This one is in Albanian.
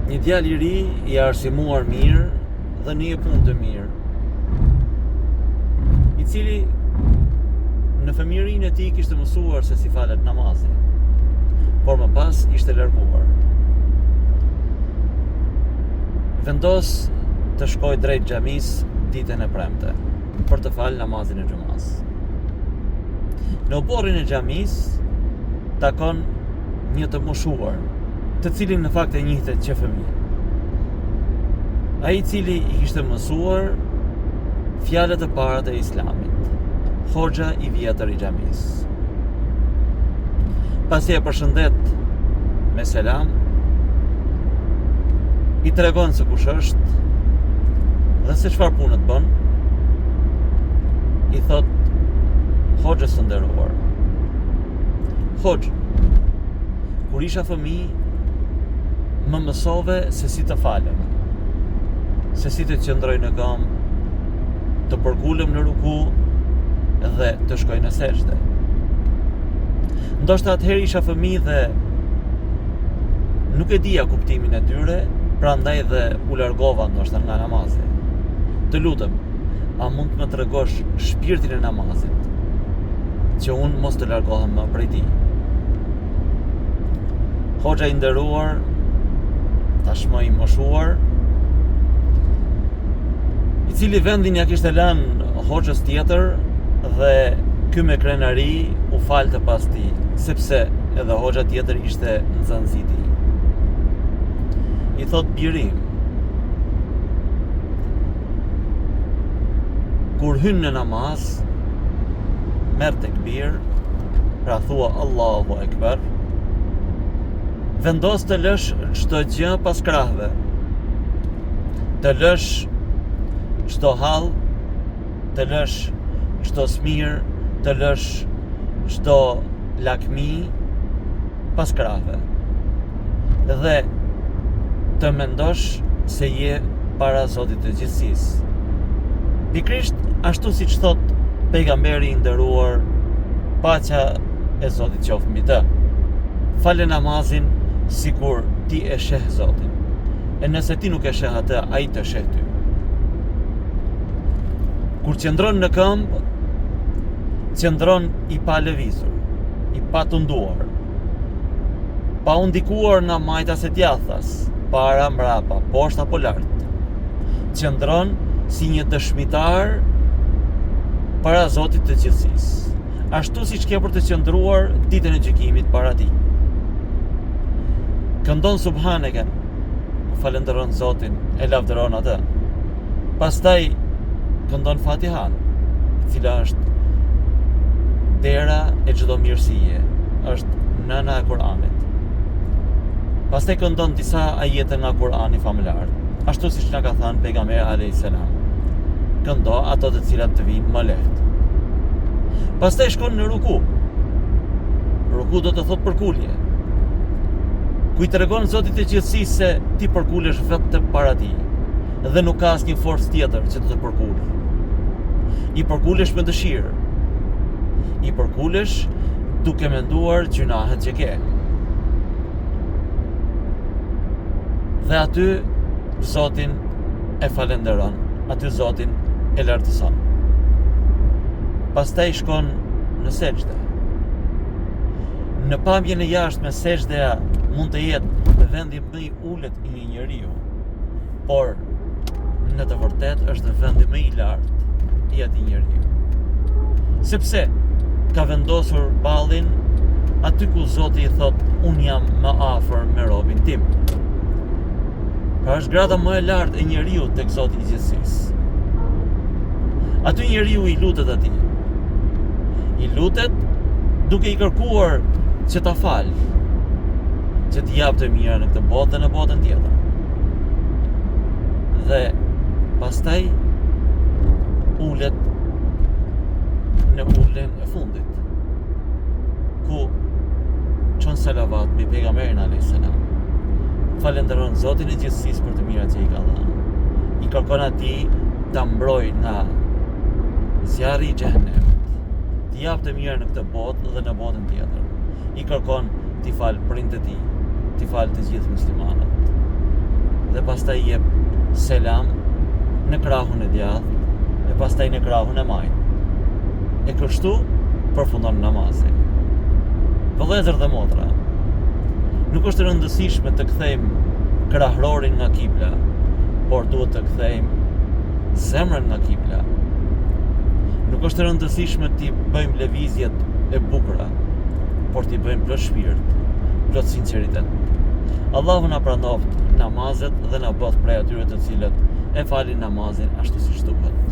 Një djalë I ri I arsimuar mirë dhe në një punë të mirë, I cili në fëmijërinë e tij kishte mësuar se si falet namazi, por më pas ishte larguar. Vendos të shkoj drejt xhamisë ditën e premte për të falë namazin e xumas. Në oborrin e xhamisë takon një të moshuar, të cilin në fakt e njihte që fëmijë. Ai I cili I kishte mësuar fjalët e para të Islamit, hoxha I vjetër I xhamisë. Pasi e përshëndet me selam, I tregon se kush është dhe se çfarë punët bën. I thot hoxhës së nderuar: Hoxh, kur isha fëmijë, më mësove se si të falem, se si të qëndroj në këmbë, të përkulem në ruku dhe të shkoj në sejdë. Ndoshta atëherë isha fëmijë dhe nuk e dija kuptimin e tyre, prandaj dhe u largova ndoshta nga namazi. Të lutem, a mund të më tregosh shpirtin e namazit, që unë mos të largohem më prej tij? Hoxha I nderuar, tashmë I moshuar, I cili vendin ja kishte lënë hoxhës tjetër, dhe ky me krenari u falte pas tij, sepse edhe hoxha tjetër ishte nxënësi I tij. I thot: birim, kur hyn në namaz, merr tekbir, pra thua Allahu Ekber, vendos të lësh çdo gjë pas krahëve, të lësh çdo hall, të lësh çdo smir, të lësh çdo lakmi pas krahëve, dhe të mendosh se je para Zotit të gjithësisë. Pikrisht ashtu siç thot pejgamberi I nderuar, paqja e Zotit qoftë mbi të. Fale namazin sikur ti e sheh Zotin. E nëse ti nuk e sheh atë, ai të sheh ty. Kur qëndron në këmbë, qëndron I pa lëvizur, I pa tunduar, pa u ndikuar nga majtas e djathtas, para mbrapa, poshtë apo lart. Qëndron si një dëshmitar para Zotit të gjithësisë, ashtu siç ke për të qëndruar ditën e gjykimit para tij. Këndon subhaneken, falenderon Zotin, e lavdëron atë. Pastaj këndon Fatihan, e cila është dera e çdo mirësie, është nëna e Kur'anit. Pastaj këndon disa ajete nga Kur'ani famlar, ashtu siç na ka thënë pejgamberi alayhis salam. Këndo ato të cilat të vinë më lehtë. Pastaj shkon në ruku. Ruku do të thotë përkulje. Ku I tregon Zotit të gjithësisë se ti përkulesh vetëm para tij dhe nuk ka asnjë forcë tjetër që të përkulë. I përkulesh me dëshirë. I përkulesh duke menduar gjunahet që ke. Dhe aty Zotin e falenderon, aty Zotin e lartëson. Pastaj shkon në sejdë. Në pamjen e jashtme, sejdëja mund të jetë vendi më I ulët I një njeriu, por në të vërtetë është vendi më I lartë I atij njeriu. Sepse ka vendosur ballin aty ku Zoti I thot: unë jam më afër me robin tim. Pra është grada më e lartë e njeriu tek Zoti I gjithësisë. Aty njeriu I lutet atij. I lutet duke I kërkuar që ta falë, që t'i jap të mira në këtë botë dhe në botën tjetër. Dhe pastaj ulet në ulën e fundit, ku çon salavat mbi pejgamberin alayhis salam. Falenderon Zotin e gjithësisë për të mirat që I ka dhënë. I kërkon atij ta mbrojë nga zjarri I xhehenemit, t'i jap të mira në këtë botë dhe në botën tjetër. I kërkon t'i falë prindët e tij, t'i falë të gjithë muslimanët. dhe pastaj jep selam në krahun e djathtë e pastaj në krahun e majt. E kështu përfundon namazi. Vëllezër dhe motra, nuk është e rëndësishme të kthejmë krahrorin nga kibla, por duhet të kthejmë zemrën nga kibla. Nuk është e rëndësishme t'i bëjmë lëvizjet e bukura, por t'i bëjmë plot shpirt, plot sinqeritet. Allahu na pranoft namazet dhe na bëth prej atyre të cilët e falin namazin ashtu siç duhet.